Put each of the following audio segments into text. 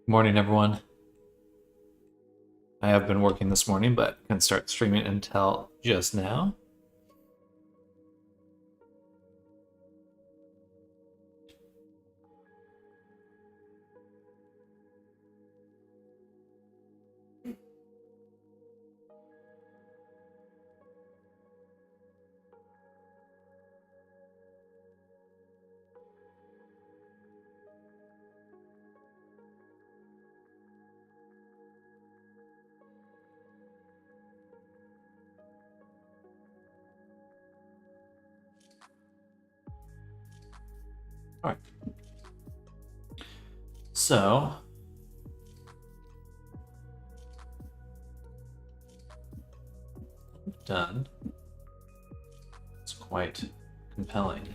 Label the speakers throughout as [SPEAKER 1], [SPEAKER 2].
[SPEAKER 1] Good morning, everyone. I have been working this morning, but can start streaming until just now. All right. So, done. It's quite compelling.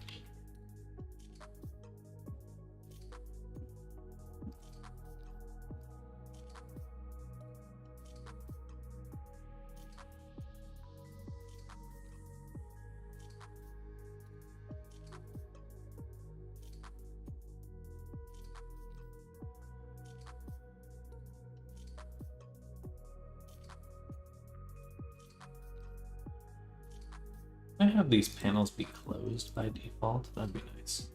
[SPEAKER 1] I have these panels be closed by default. That'd be nice.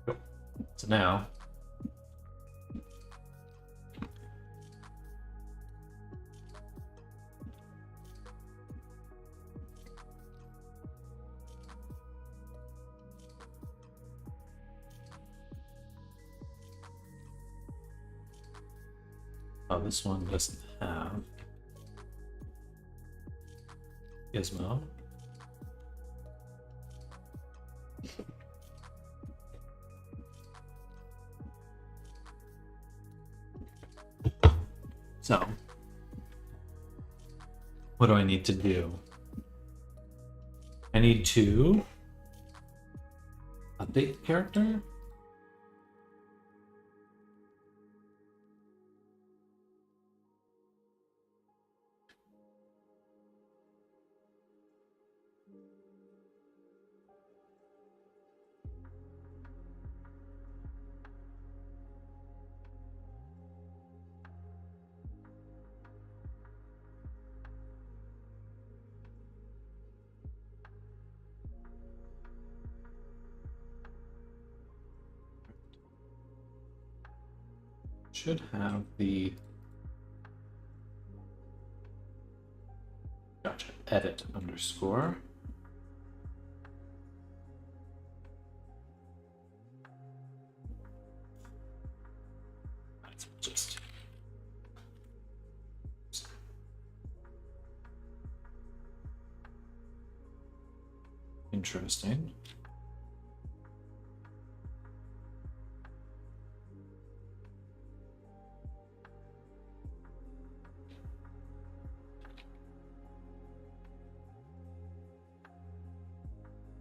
[SPEAKER 1] Cool. So now, oh, this one doesn't have gizmo. So, what do I need to do? I need to update the character. Should have the gotcha edit underscore. That's just interesting.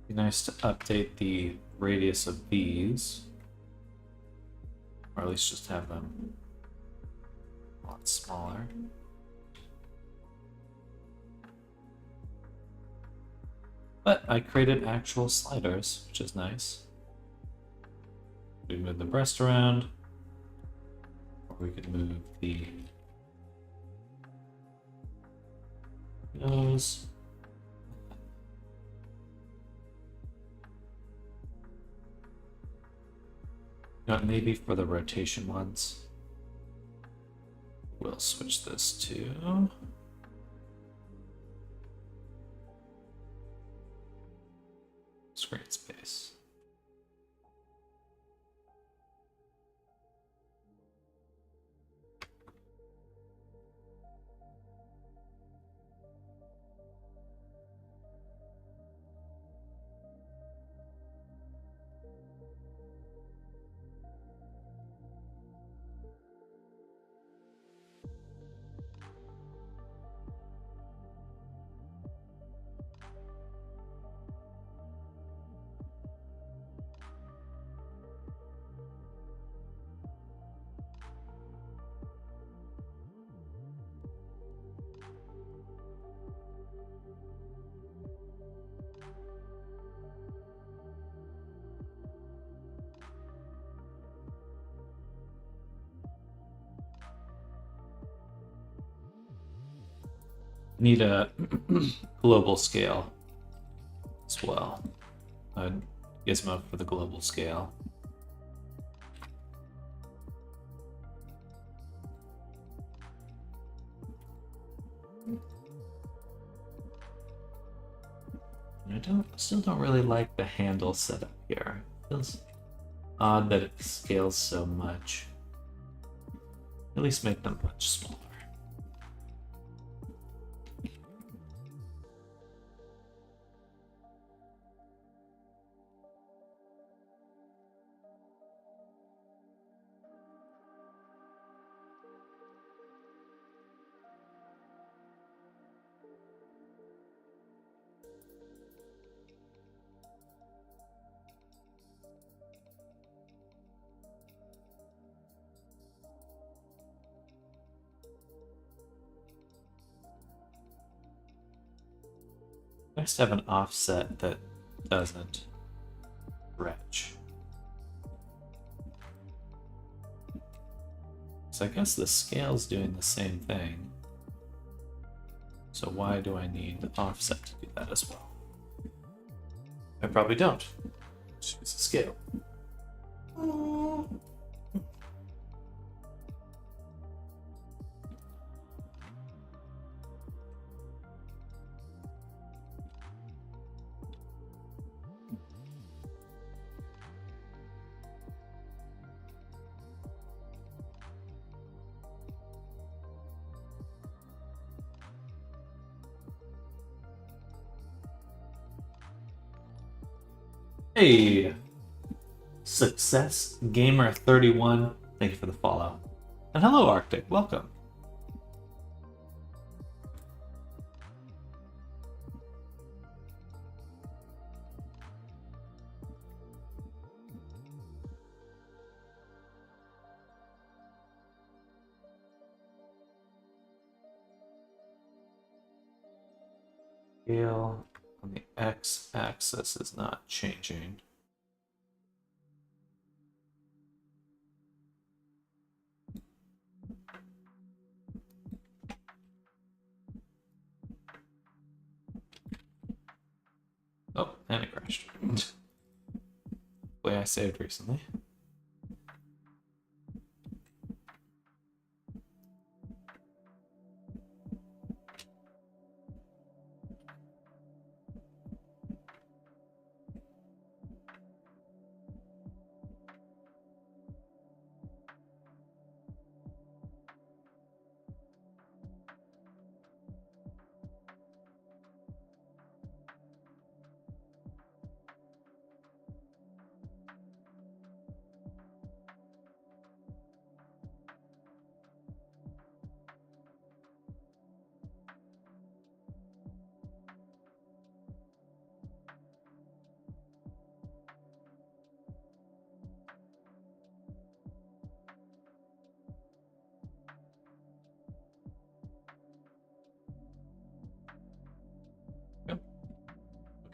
[SPEAKER 1] Be nice to update the radius of these, or at least just have them a lot smaller. But I created actual sliders, which is nice. We move the breast around, or we could move the nose. Maybe for the rotation ones, we'll switch this to screen space. Need a global scale as well. A gizmo for the global scale. And I still don't really like the handle setup here. It feels odd that it scales so much. At least make them much smaller. Nice to have an offset that doesn't stretch. So I guess the scale's doing the same thing. So why do I need the offset to do that as well? I probably don't. Just use the scale. Hey, Success Gamer 31. Thank you for the follow. And hello, Arctic. Welcome. Scale on the x-axis is not changing. Oh, and it crashed. Play I saved recently.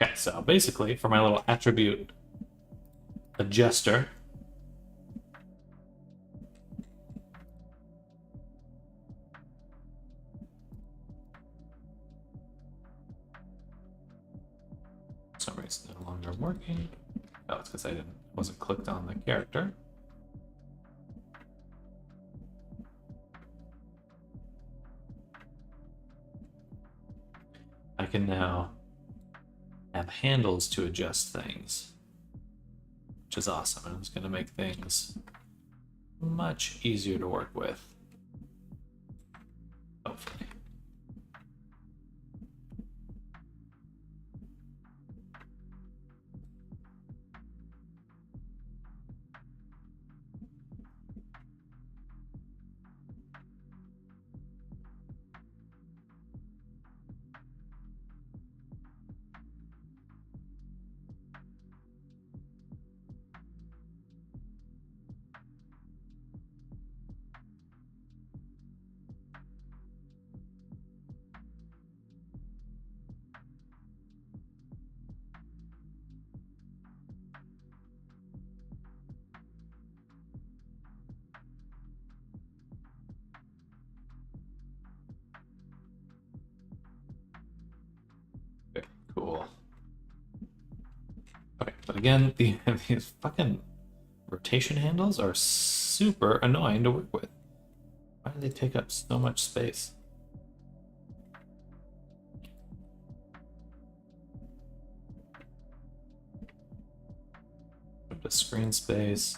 [SPEAKER 1] Okay, so basically, for my little attribute adjuster, for some reason no longer working. Oh, it's because I wasn't clicked on the character. I can now have handles to adjust things, which is awesome. And it's going to make things much easier to work with. Hopefully. again, these fucking rotation handles are super annoying to work with. Why do they take up so much space? The screen space.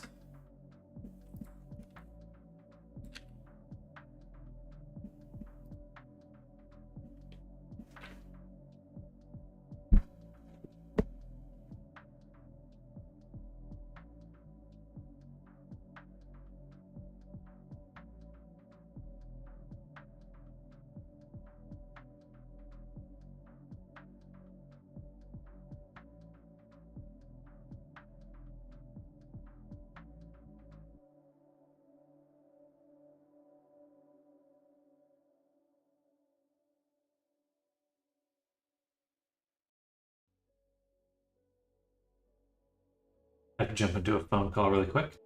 [SPEAKER 1] I can jump into a phone call really quick.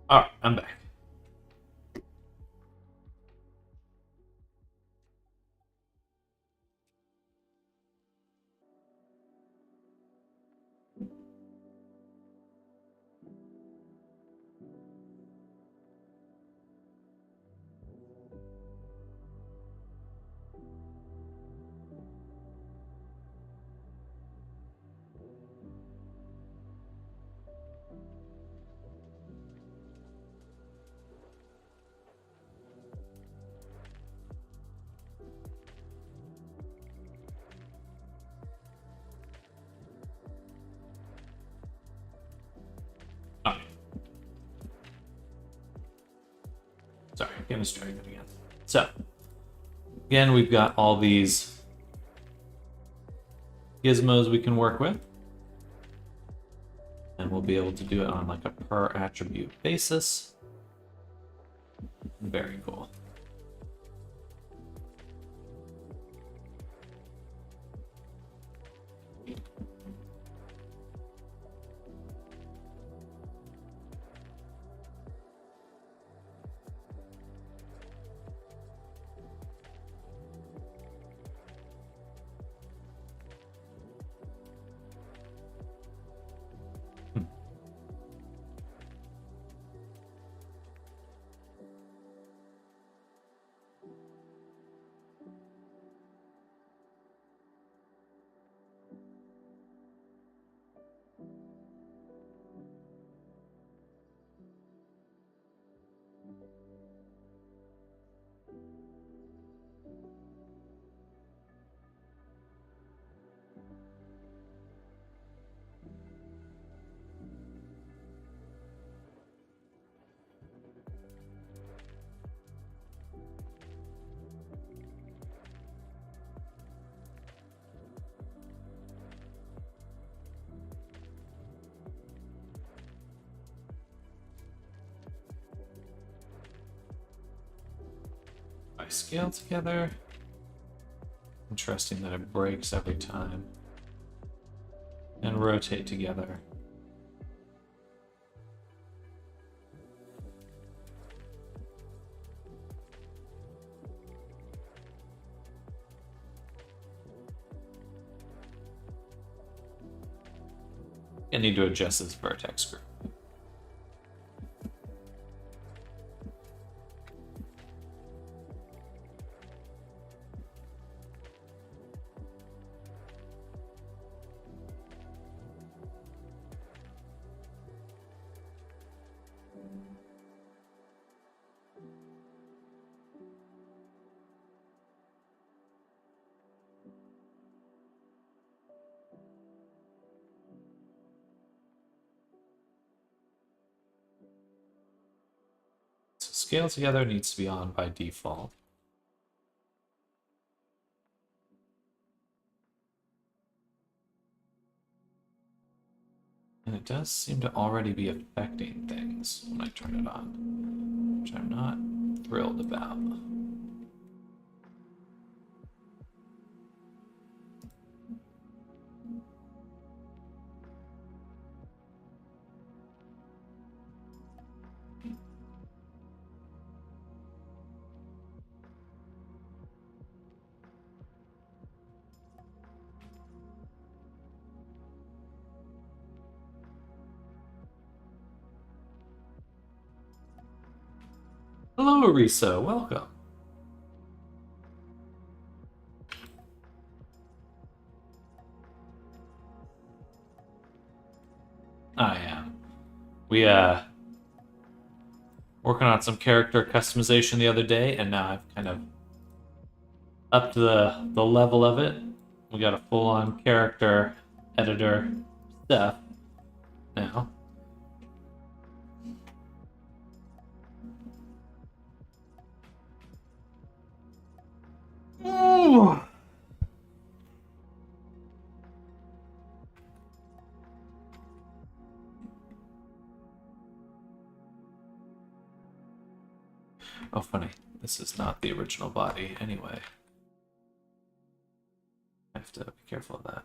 [SPEAKER 1] All right, I'm back. All right. Sorry, getting distracted again. So, again, we've got all these gizmos we can work with. And we'll be able to do it on like a per attribute basis. Very cool. I scale together. Interesting that it breaks every time. And rotate together. I need to adjust this vertex group. Scale together needs to be on by default. And it does seem to already be affecting things when I turn it on, which I'm not thrilled about. Hello, Arisa. Welcome. I am. We working on some character customization the other day, and now I've kind of upped the level of it. We got a full-on character editor stuff now. Ooh. Oh, funny. This is not the original body anyway. I have to be careful of that.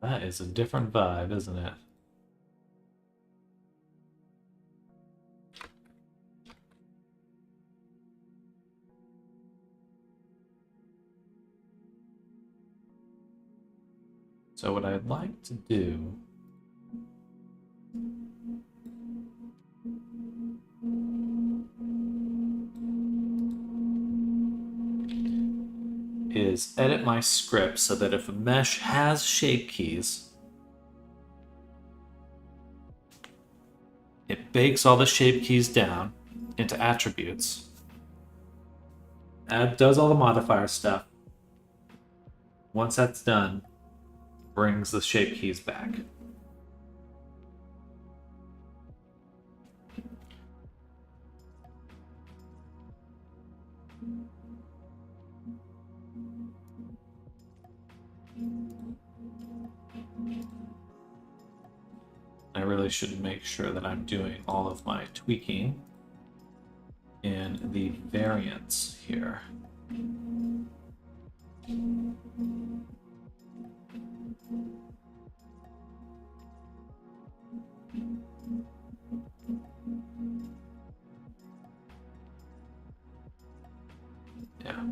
[SPEAKER 1] That is a different vibe, isn't it? So what I'd like to do is edit my script so that if a mesh has shape keys, it bakes all the shape keys down into attributes, does all the modifier stuff. Once that's done, brings the shape keys back. I really should make sure that I'm doing all of my tweaking in the variants here. Yeah.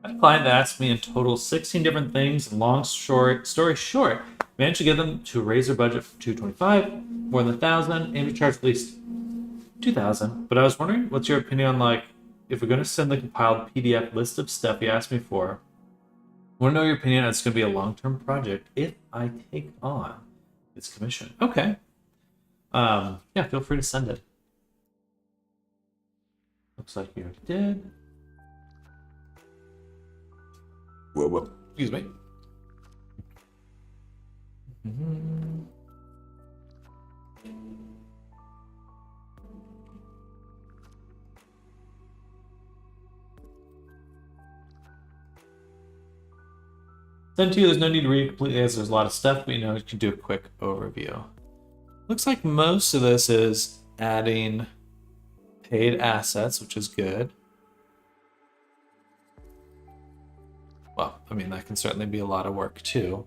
[SPEAKER 1] I have a client that asked me in total 16 different things, and long story short, managed to get them to raise their budget from 225, more than 1,000, aim to charge at least 2,000. But I was wondering, what's your opinion on, like, if we're going to send the compiled PDF list of stuff you asked me for, I want to know your opinion on it's going to be a long-term project if I take on this commission. Okay. Yeah, feel free to send it. Looks like you already did. Whoa. Excuse me. Send to you, there's no need to read it completely as there's a lot of stuff, but you can do a quick overview. Looks like most of this is adding paid assets, which is good. Well, I mean, that can certainly be a lot of work too.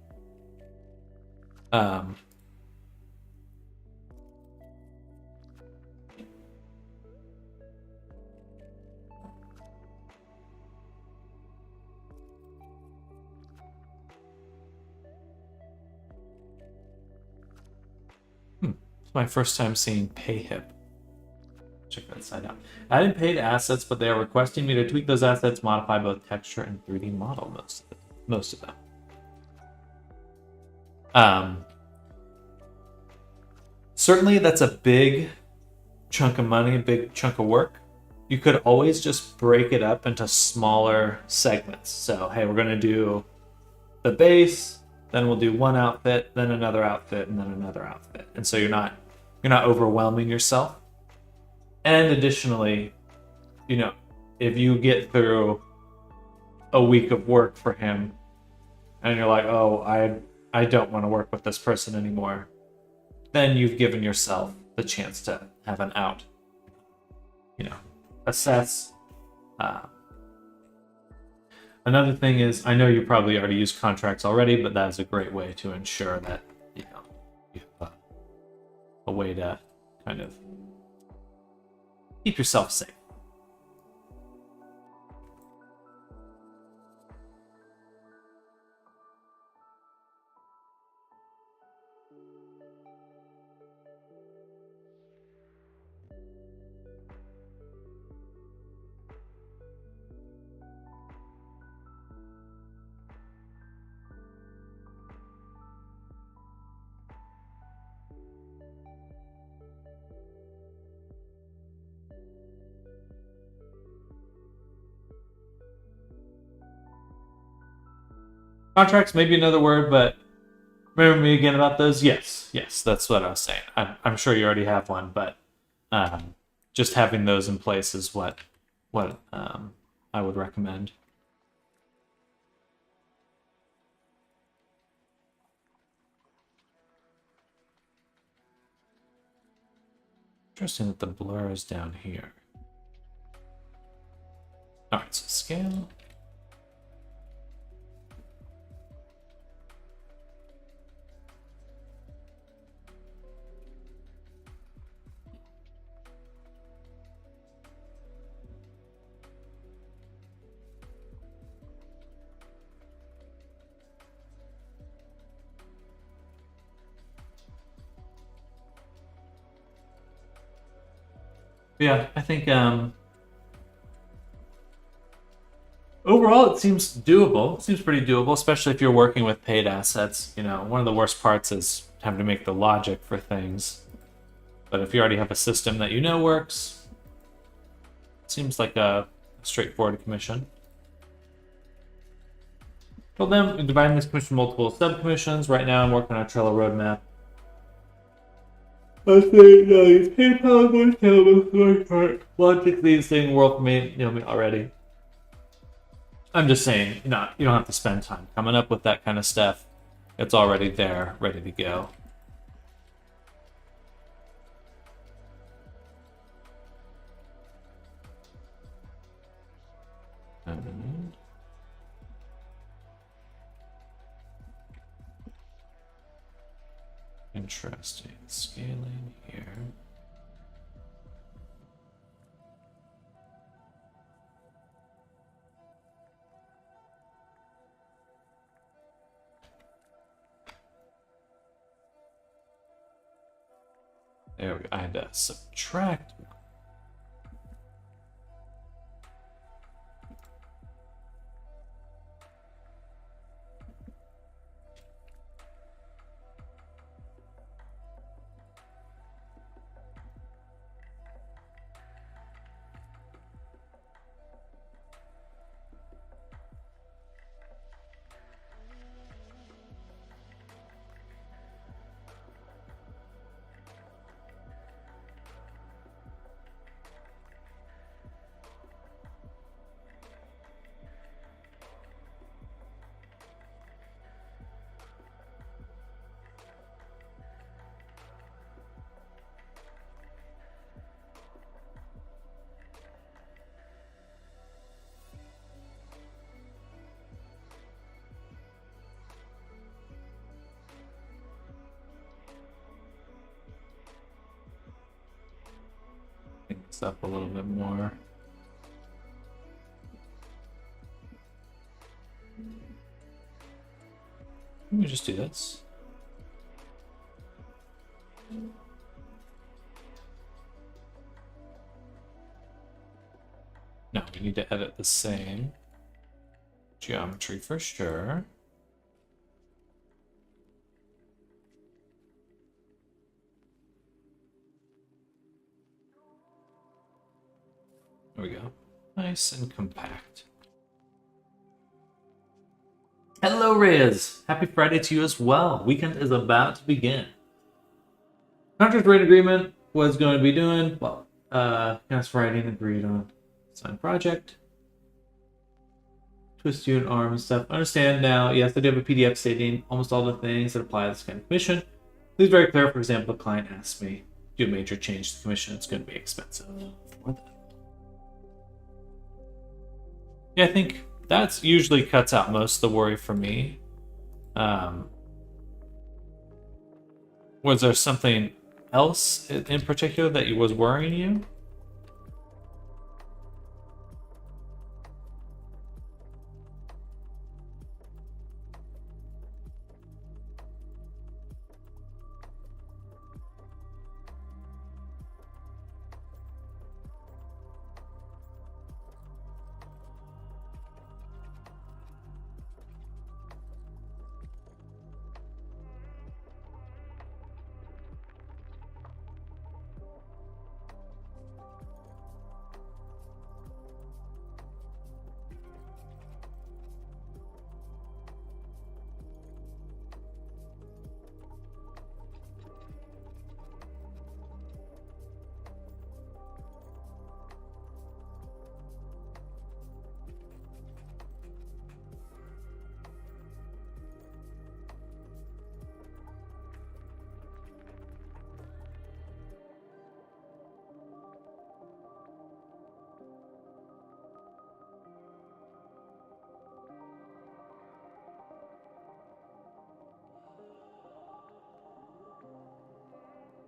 [SPEAKER 1] It's my first time seeing PayHip. Check that side out. Adding paid assets, but they are requesting me to tweak those assets, modify both texture and 3D model most of them. Certainly that's a big chunk of money, a big chunk of work. You could always just break it up into smaller segments. So, hey, we're going to do the base, then we'll do one outfit, then another outfit, and then another outfit. And so you're not overwhelming yourself. And additionally, if you get through a week of work for him and you're like, oh, I don't want to work with this person anymore, then you've given yourself the chance to have an out. Assess. Another thing is, I know you probably already use contracts already, but that is a great way to ensure that you have a way to kind of keep yourself safe. Contracts may be another word, but remember me again about those? Yes, that's what I was saying. I'm sure you already have one, but just having those in place is what I would recommend. Interesting that the blur is down here. All right, so scale. Yeah, I think overall it seems doable. It seems pretty doable, especially if you're working with paid assets. One of the worst parts is having to make the logic for things. But if you already have a system that works, it seems like a straightforward commission. Told them I'm dividing this commission into multiple sub-commissions. Right now I'm working on a Trello roadmap. I say, these PayPal ones tell the story part. Logically, the same world for me, me already. I'm just saying, you don't have to spend time coming up with that kind of stuff. It's already there, ready to go. Interesting. Scaling here. There we go. I had to subtract. This up a little bit more. Let me just do this. No, we need to edit the same geometry for sure. There we go. Nice and compact. Hello, Riz! Happy Friday to you as well. Weekend is about to begin. Contract rate agreement was going to be doing, well, cast writing agreed on signed project. Twist unit arm and stuff. Understand now, yes, I do have a PDF stating almost all the things that apply to this kind of commission. It's very clear, for example, the client asks me, do a major change to the commission, it's going to be expensive for that. Yeah, I think that's usually cuts out most of the worry for me. Was there something else in particular that was worrying you?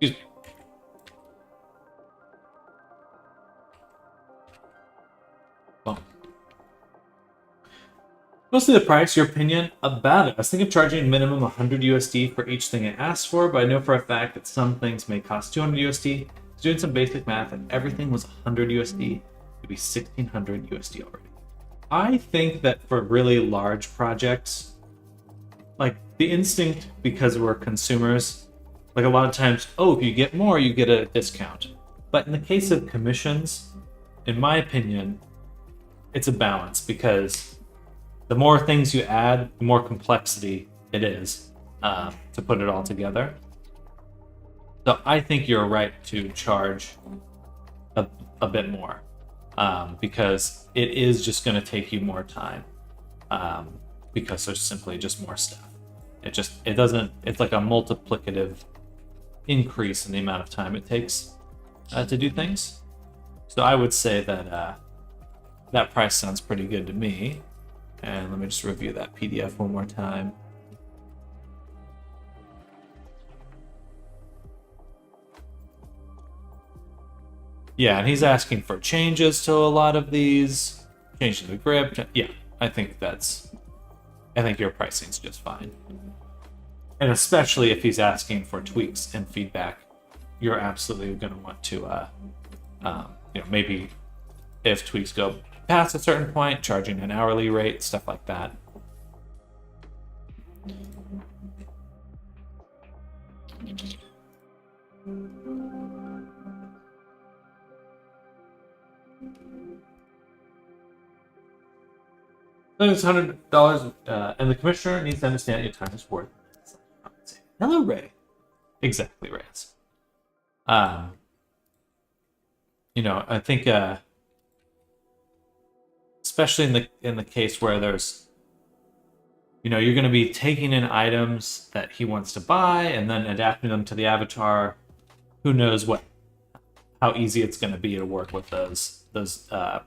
[SPEAKER 1] Excuse me. Well, mostly the price, your opinion about it. I was thinking of charging minimum 100 USD for each thing I asked for, but I know for a fact that some things may cost 200 USD. Doing some basic math, and everything was 100 USD, it'd be 1600 USD already. I think that for really large projects, like the instinct, because we're consumers, like a lot of times, oh, if you get more, you get a discount. But in the case of commissions, in my opinion, it's a balance, because the more things you add, the more complexity it is to put it all together. So I think you're right to charge a bit more because it is just going to take you more time because there's simply just more stuff. It's like a multiplicative increase in the amount of time it takes to do things. So I would say that that price sounds pretty good to me. And let me just review that PDF one more time. Yeah, and he's asking for changes to a lot of these. Change to the grip. Yeah, I think your pricing's just fine. And especially if he's asking for tweaks and feedback, you're absolutely going to want to, maybe if tweaks go past a certain point, charging an hourly rate, stuff like that. I think it's $100, and the commissioner needs to understand your time is worth it. Hello, Ray. Exactly, Rance. I think, especially in the case where there's, you're going to be taking in items that he wants to buy and then adapting them to the avatar. Who knows how easy it's going to be to work with those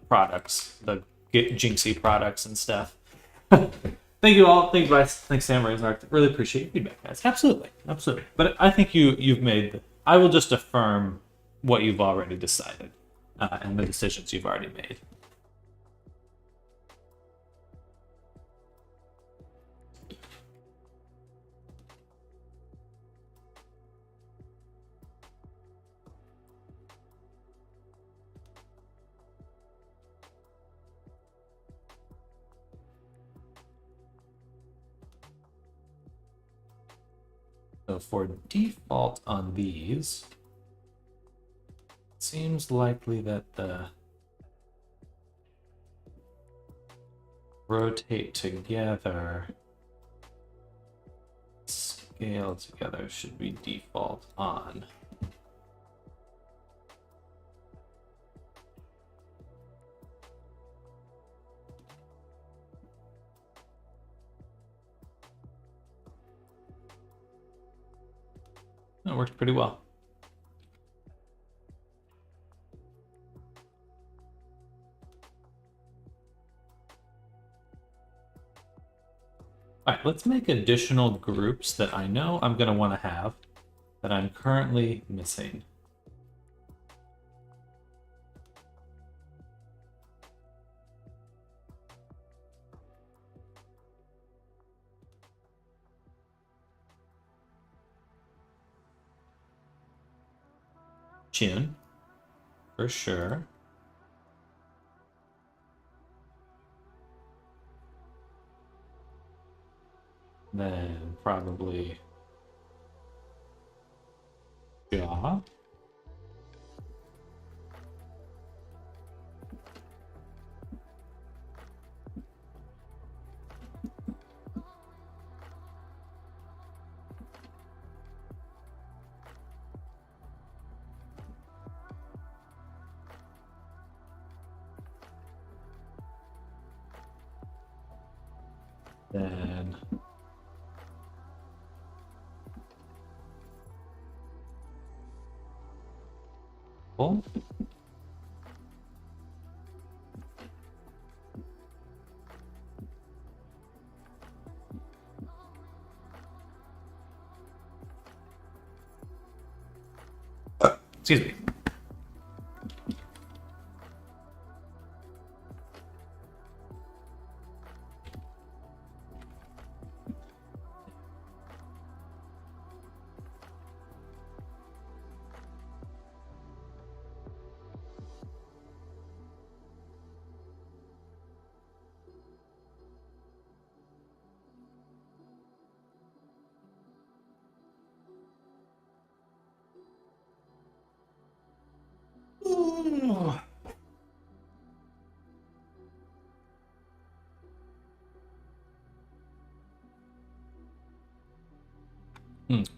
[SPEAKER 1] products, the Jinxie products and stuff. Thank you all. Thank you, Bryce. Thanks, Sam Razor. Really appreciate your feedback, guys. Absolutely. But I think you've made. I will just affirm what you've already decided and the decisions you've already made. So for default on these, it seems likely that the rotate together, scale together should be default on. That worked pretty well. All right, let's make additional groups that I know I'm going to want to have that I'm currently missing. Chin, for sure. Then probably jaw. Then oh. Excuse me.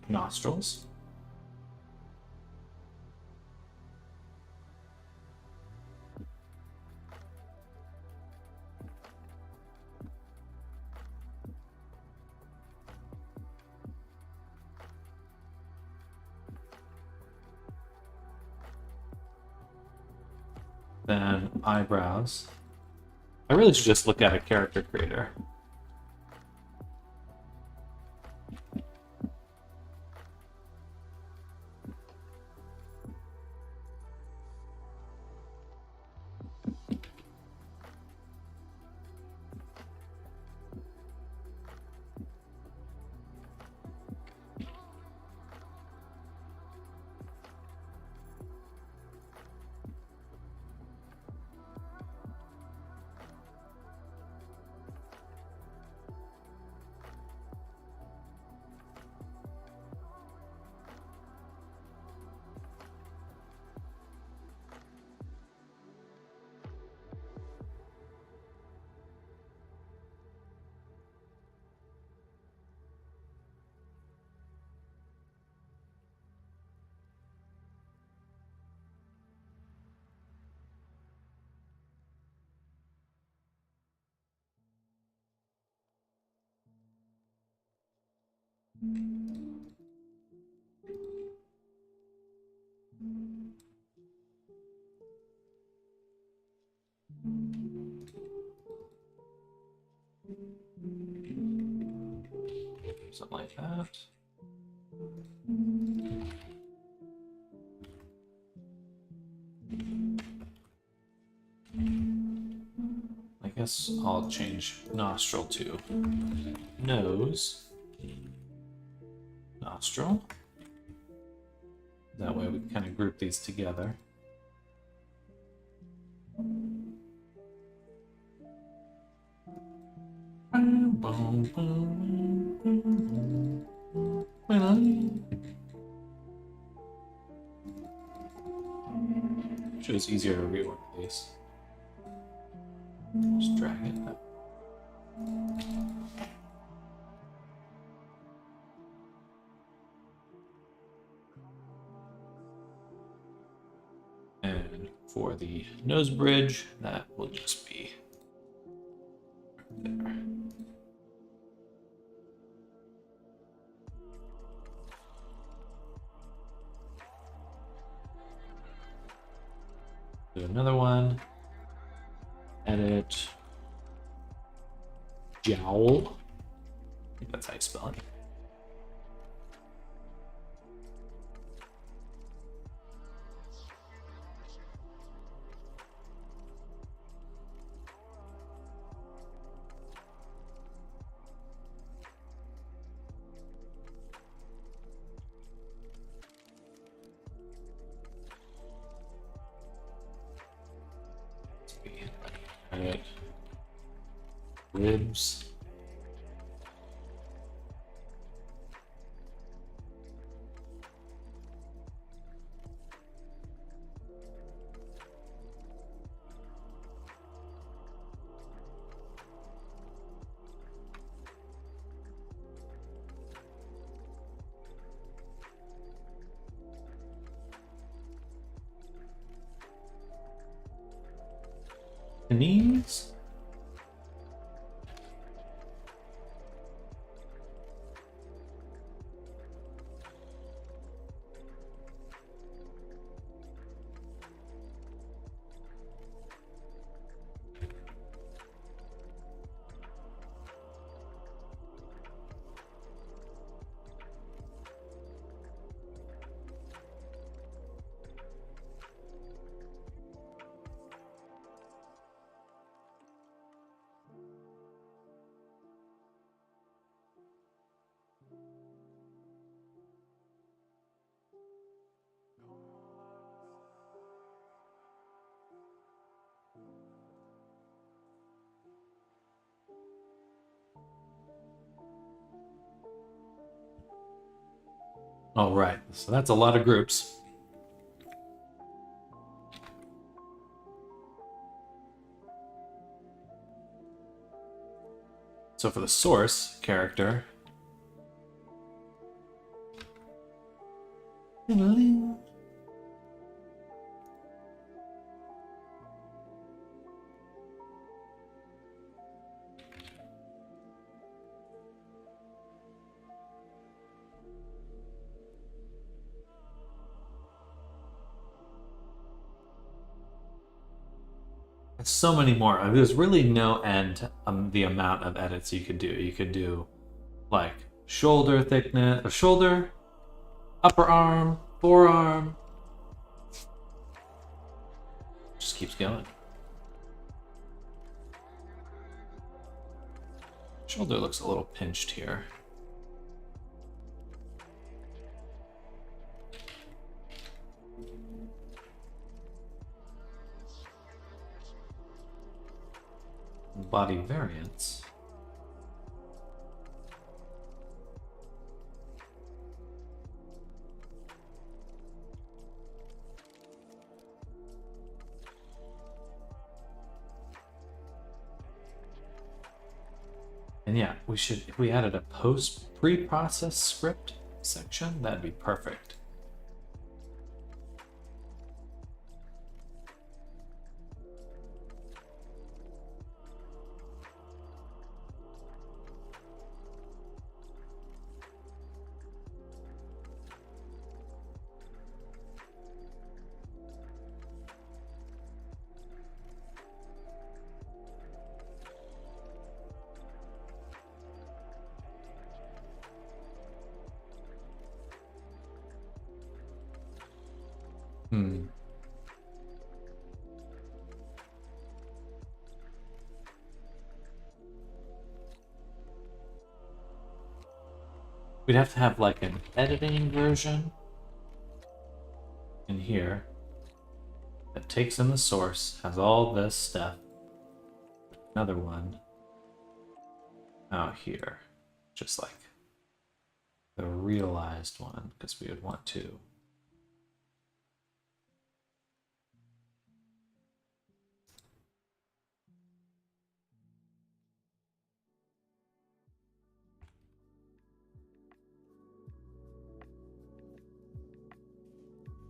[SPEAKER 1] Nostrils. Then eyebrows. I really should just look at a character creator. Something like that. I guess I'll change nostril to nose. Nostril. That way we can kind of group these together. Sure, it's easier to rework these. Just drag it up. And for the nose bridge, that will just be right there. Do another one. Edit. Jowl. I think that's how you spell it. Edit. Ribs. Knees. All right, so that's a lot of groups. So for the source character, so many more. There's really no end the amount of edits you could do. You could do like shoulder thickness, or shoulder, upper arm, forearm. Just keeps going. Shoulder looks a little pinched here. Body variants. And yeah, we should, if we added a pre-process script section, that'd be perfect. Hmm. We'd have to have like an editing version in here that takes in the source, has all this stuff. Another one out here, just like the realized one, because we would want to.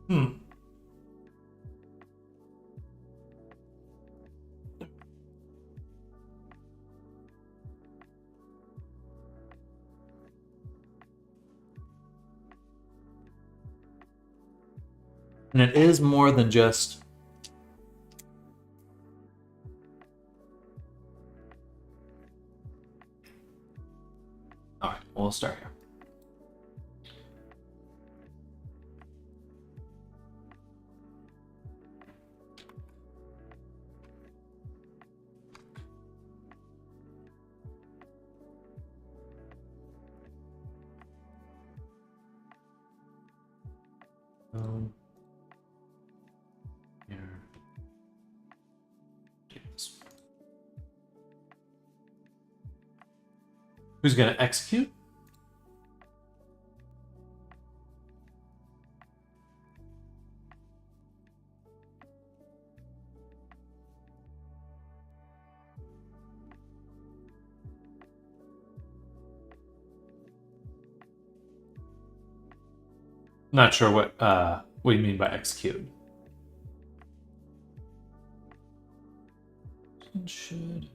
[SPEAKER 1] Hmm. And it is more than just all right, we'll start here. Here. Do this. Who's gonna execute? Not sure what you mean by execute. Should.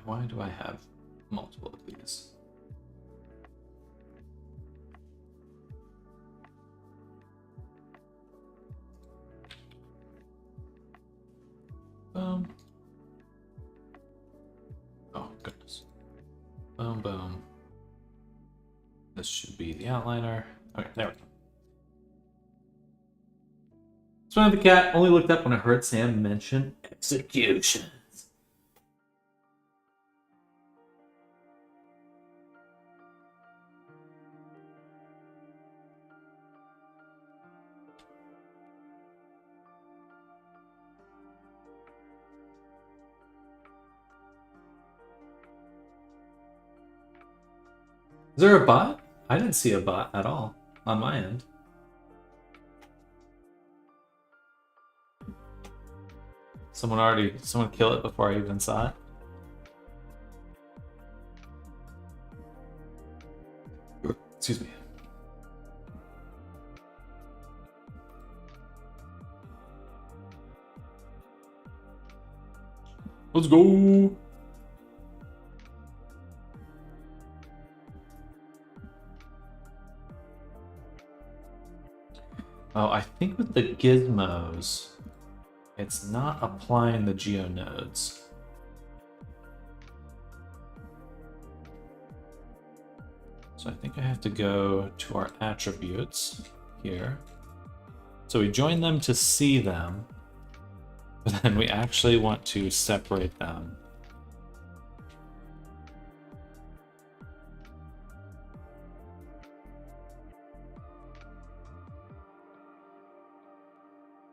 [SPEAKER 1] Why do I have multiple of these? Boom. Oh, goodness. Boom, boom. This should be the outliner. Okay, there we go. Swim of the cat only looked up when I heard Sam mention executions. Is there a bot? I didn't see a bot at all on my end. Someone killed it before I even saw it. Excuse me. Let's go. Oh, I think with the gizmos, it's not applying the geonodes. So I think I have to go to our attributes here. So we join them to see them, but then we actually want to separate them.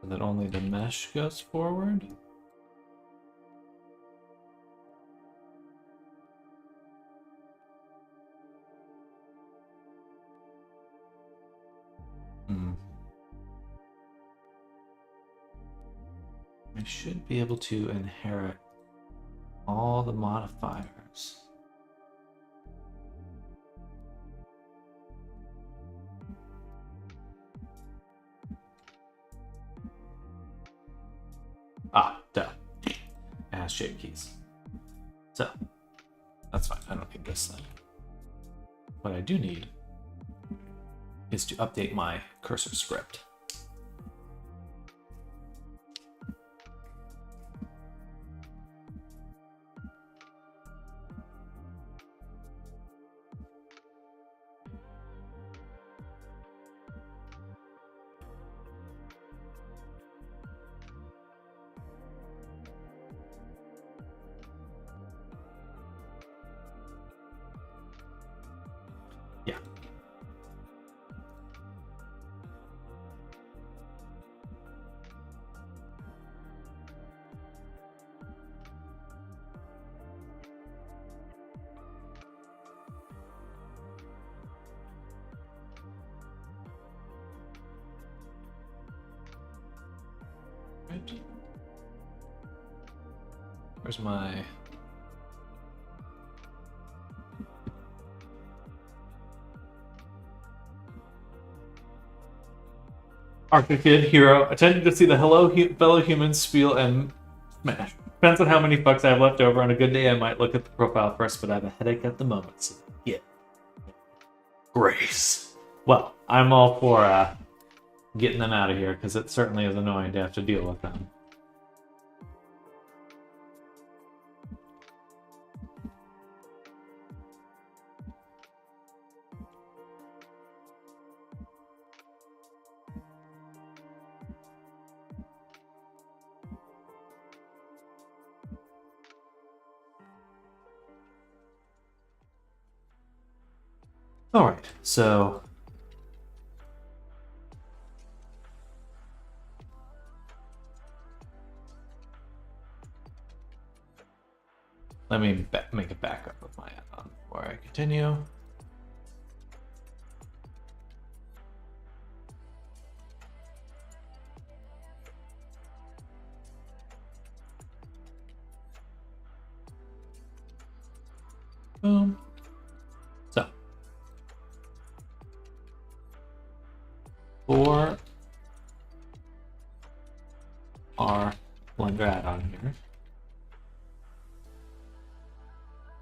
[SPEAKER 1] And then only the mesh goes forward. I should be able to inherit all the modifiers. Ah, duh. It has shape keys. So, that's fine. I don't need this then. What I do need is to update my cursor script. right? Where's my... Arca Kid Hero attending to see the fellow humans spiel and smash. Depends on how many fucks I have left over. On a good day, I might look at the profile first, but I have a headache at the moment. So yeah, Grace. Well, I'm all for getting them out of here because it certainly is annoying to have to deal with them. All right, so let me make a backup of my add-on before I continue. Boom. So, for our Blender add-on here,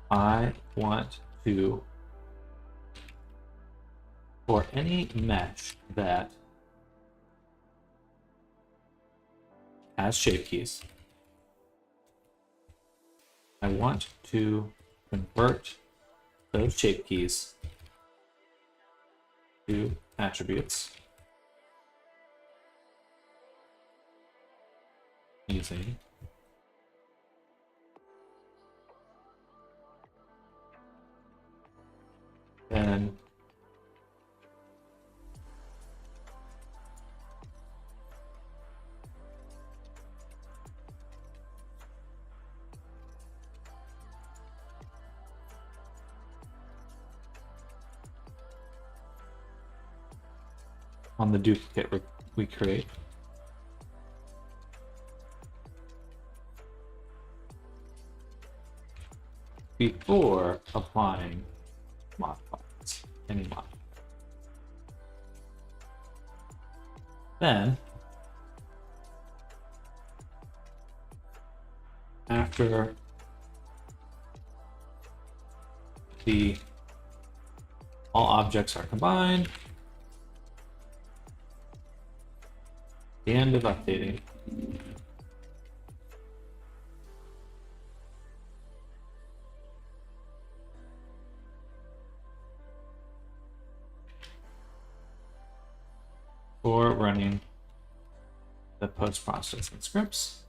[SPEAKER 1] I want to, for any mesh that has shape keys, I want to convert those shape keys to attributes using then on the duplicate we create. Before applying modifiers, any modifier. Then, after all objects are combined, the end of updating, for running the post-processing scripts,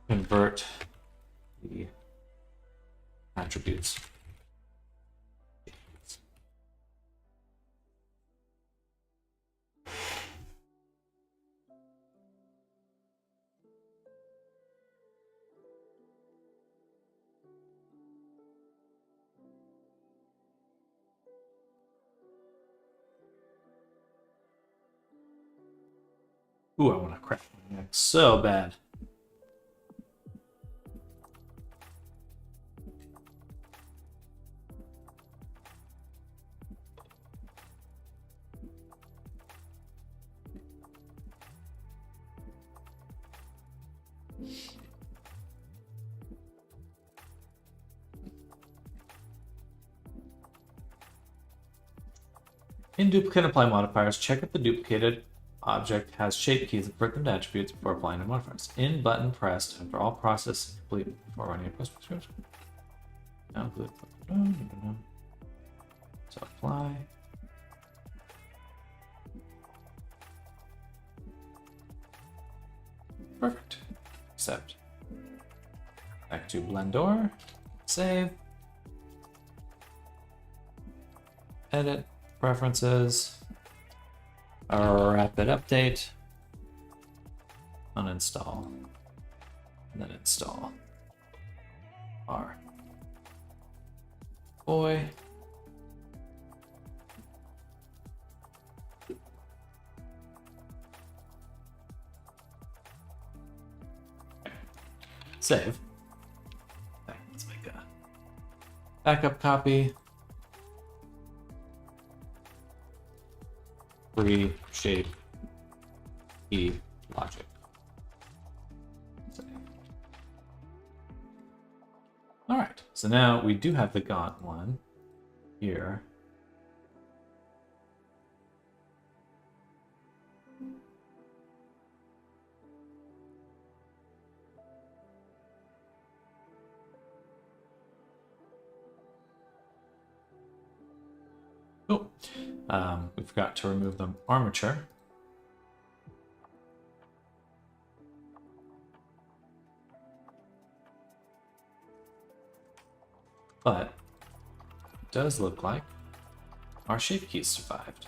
[SPEAKER 1] convert the attributes. Ooh, I want to crack my neck so bad. In duplicate apply modifiers, check if the duplicated object has shape keys and convert them to attributes before applying the modifiers. In button pressed after all process complete before running a post script. Now click. So apply. Perfect. Accept. Back to Blender. Save. Edit. Preferences. Rapid update. Uninstall. And then install. R. Boy. save. Okay, let's make a backup copy. Free shape key logic. All right, so now we do have the gaunt one here. Cool. We forgot to remove the armature. But it does look like our shape keys survived.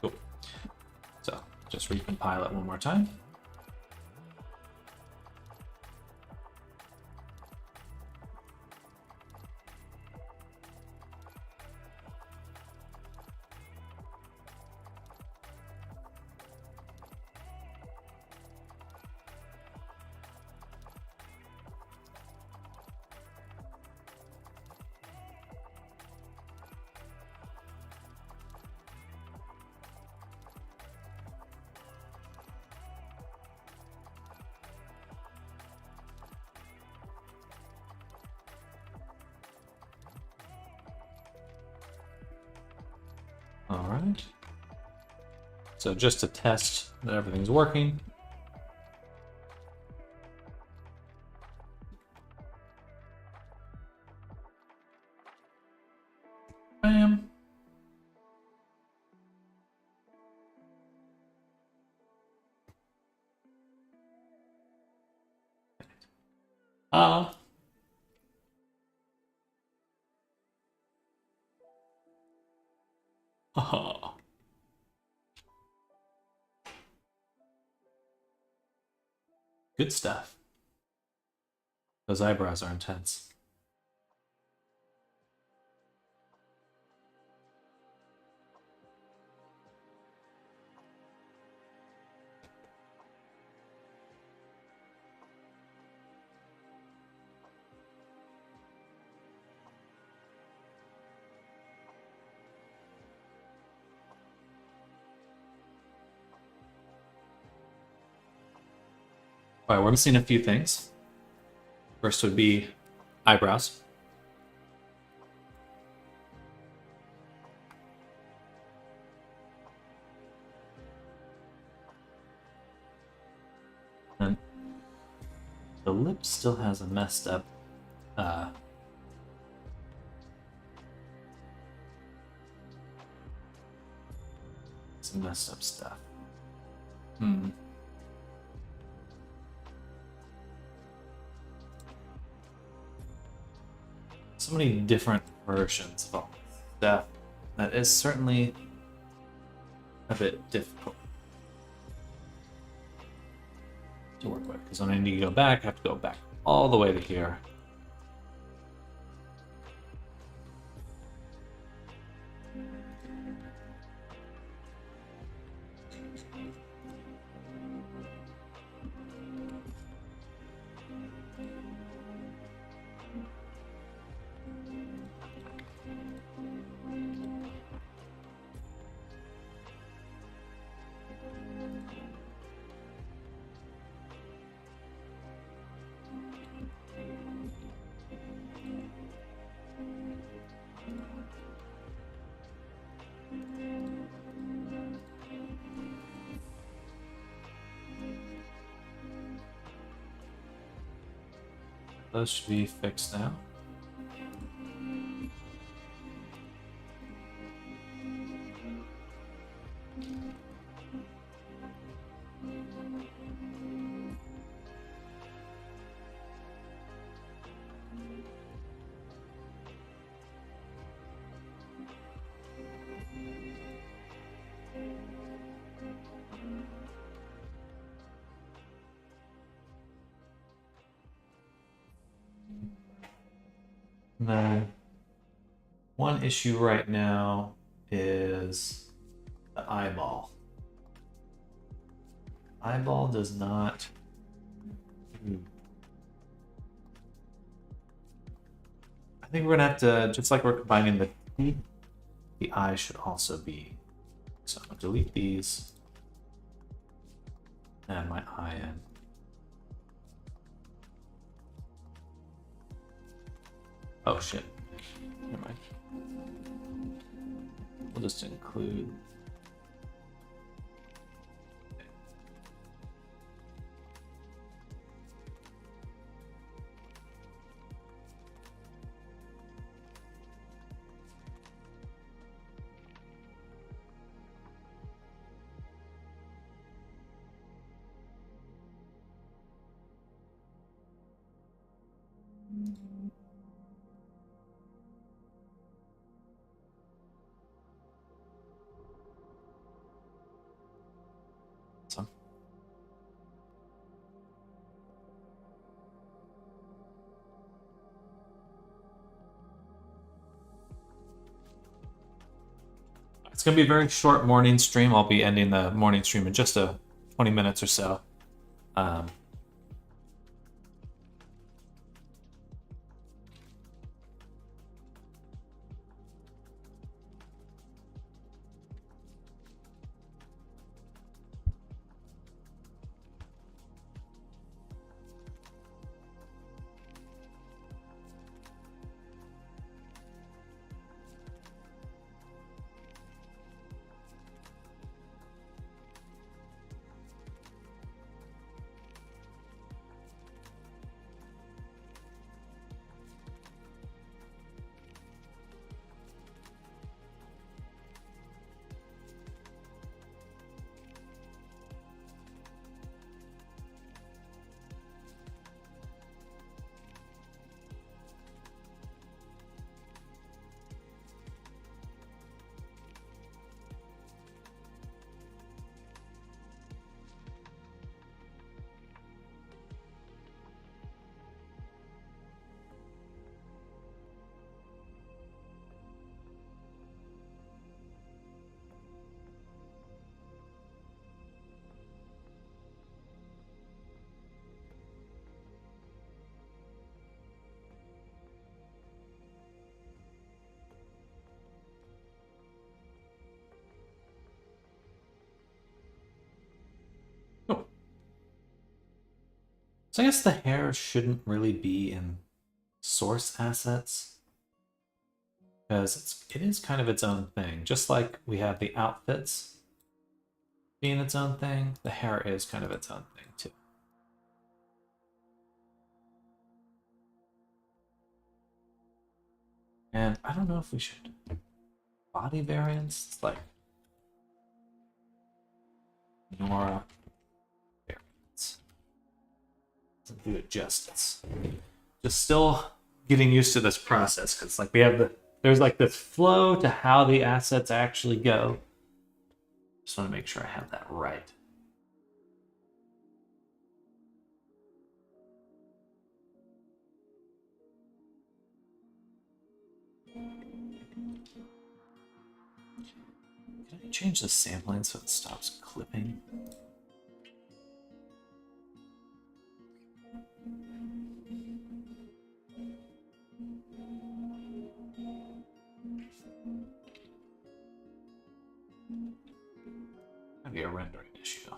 [SPEAKER 1] Cool. So just recompile it one more time. All right. So just to test that everything's working. Bam. Oh. Good stuff. Those eyebrows are intense. All right, we're missing a few things. First would be eyebrows. And the lip still has a messed up some messed up stuff. So many different versions of all this stuff. That is certainly a bit difficult to work with, because when I need to go back, I have to go back all the way to here. Those should be fixed now. And then one issue right now is the eyeball. Eyeball does not. I think we're gonna have to, just like we're combining the teeth, the eye should also be. So I'll delete these. Add my eye in. Oh shit. Never mind. We'll just include. Some. It's going to be a very short morning stream. I'll be ending the morning stream in just 20 minutes or so. So I guess the hair shouldn't really be in source assets, because it is kind of its own thing. Just like we have the outfits being its own thing, the hair is kind of its own thing too. And I don't know if we should body variants. It's like Nora variants. Doesn't do it justice. Just still getting used to this process, because like we have there's like this flow to how the assets actually go. Just want to make sure I have that right. Can I change the sampling so it stops clipping? That'd be a rendering issue.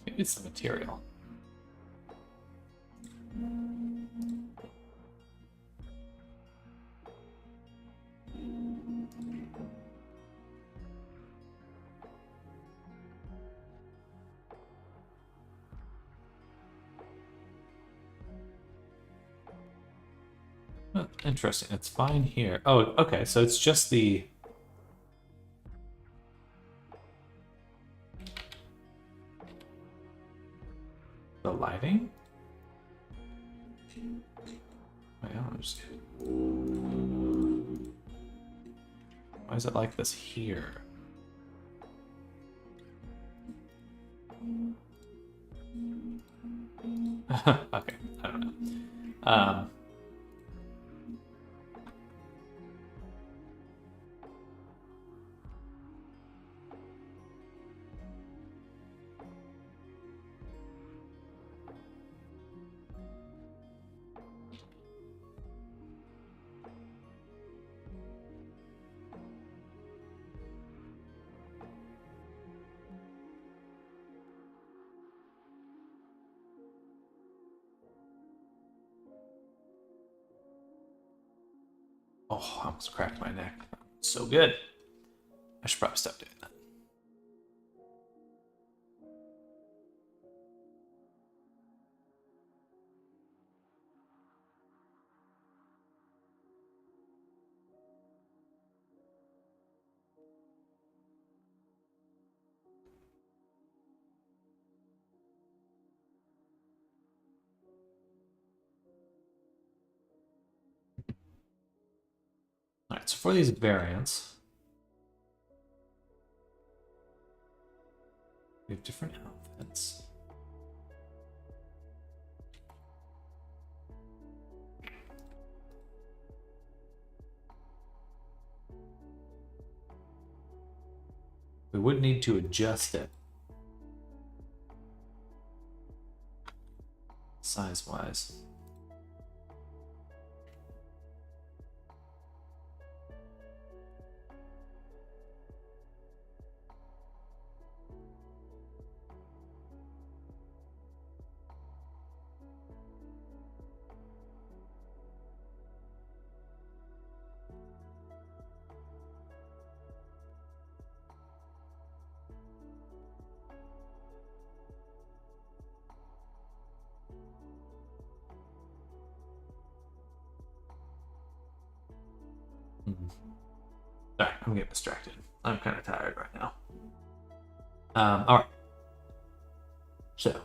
[SPEAKER 1] Maybe it's the material. Oh, interesting. It's fine here. Oh, okay. So it's just the lighting? Wait, I'm just... Why is it like this here? Okay, I don't know. Oh, I almost cracked my neck. So good. I should probably stop doing that. Alright, so for these variants, we have different outfits. We would need to adjust it size-wise. Sorry, I'm getting distracted. I'm kind of tired right now. All right. So.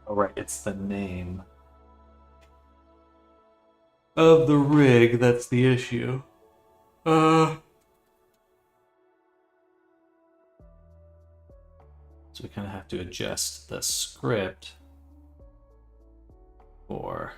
[SPEAKER 1] Oh, right, it's the name of the rig that's the issue. So we kind of have to adjust the script for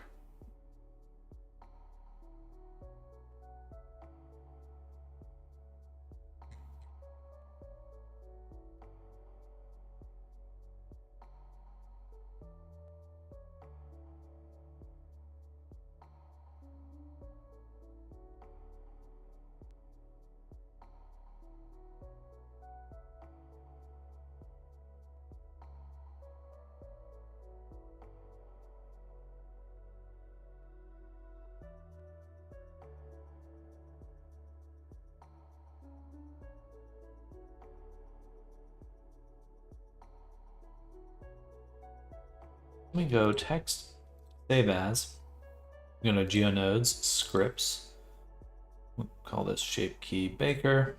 [SPEAKER 1] let me go text save as. Go to GeoNodes, scripts. We'll call this shape key baker.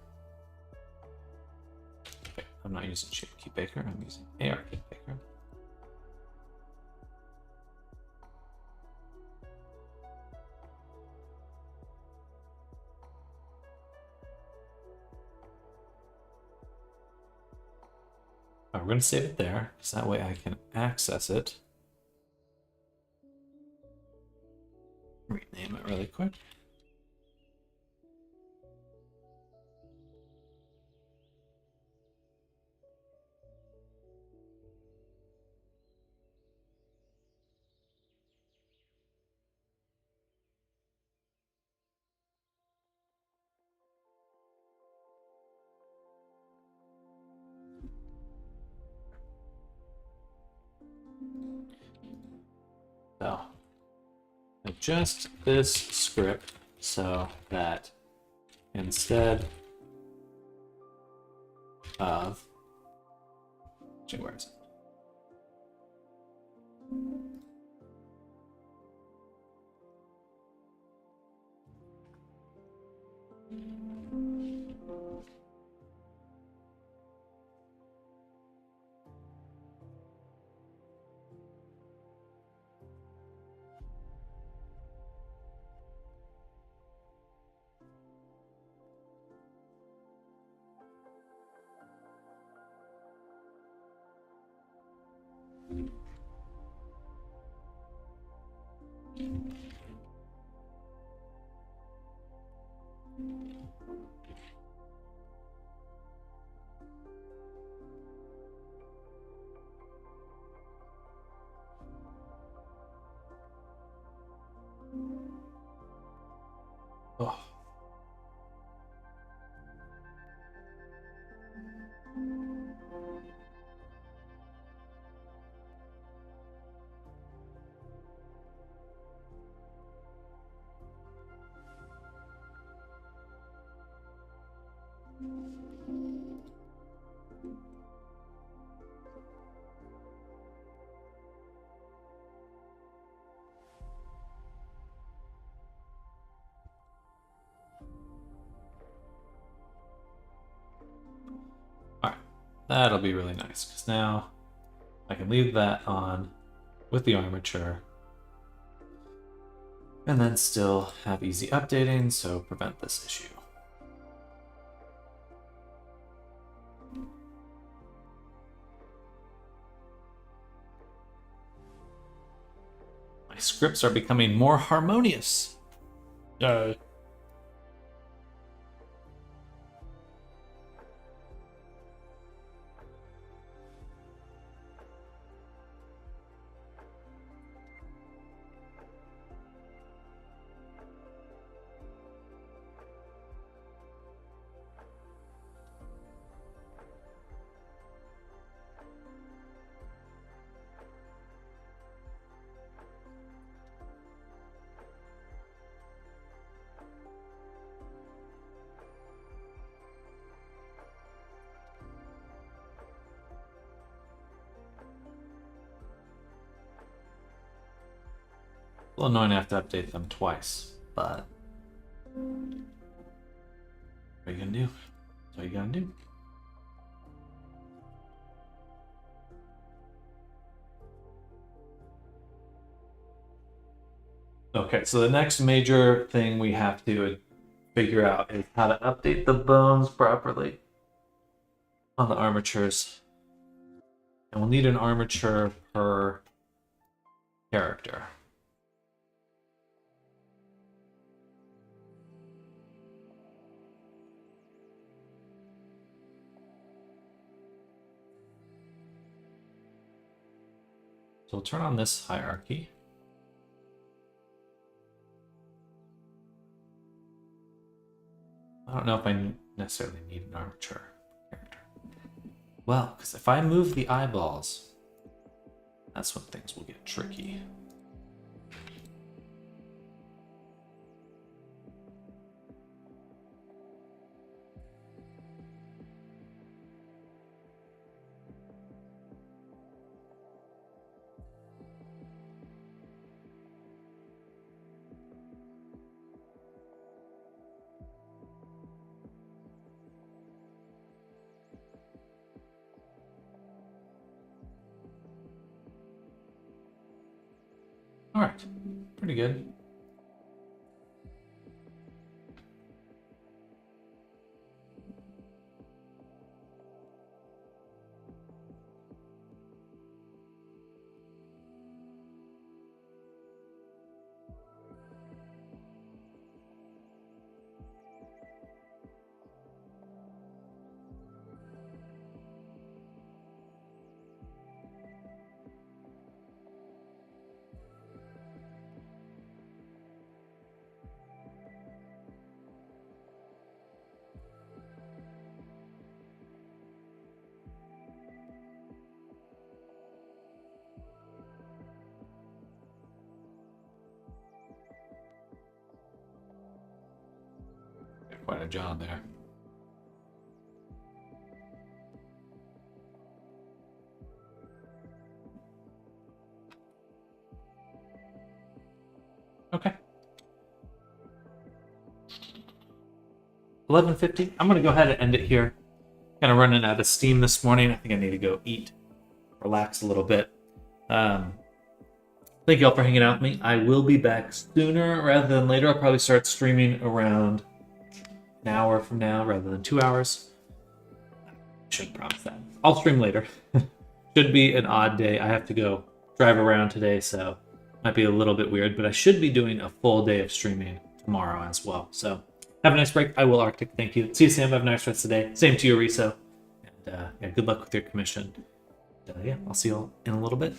[SPEAKER 1] Okay, I'm not using shape key baker, I'm using ARK baker. Right, we're going to save it there, because that way I can access it. Rename it really quick. So, adjust this script so that instead of, where is it? Oh. Alright, that'll be really nice, because now I can leave that on with the armature and then still have easy updating, so prevent this issue. My scripts are becoming more harmonious. A little annoying to have to update them twice, but what are you gonna do? That's what you gotta do. Okay, so the next major thing we have to figure out is how to update the bones properly on the armatures. And we'll need an armature per character. So we'll turn on this hierarchy. I don't know if I necessarily need an armature character. Well, because if I move the eyeballs, that's when things will get tricky. All right, pretty good. Quite a job there. Okay. 11:50. I'm gonna go ahead and end it here. Kind of running out of steam this morning. I think I need to go eat, relax a little bit. Thank you all for hanging out with me. I will be back sooner rather than later. I'll probably start streaming around an hour from now rather than 2 hours. Shouldn't promise that. I'll stream later. Should be an odd day. I have to go drive around today, so might be a little bit weird, but I should be doing a full day of streaming tomorrow as well. So have a nice break. I will Arctic. Thank you. See you, Sam. Have a nice rest of the day. Same to you, Riso. And yeah, good luck with your commission. Yeah, I'll see you all in a little bit.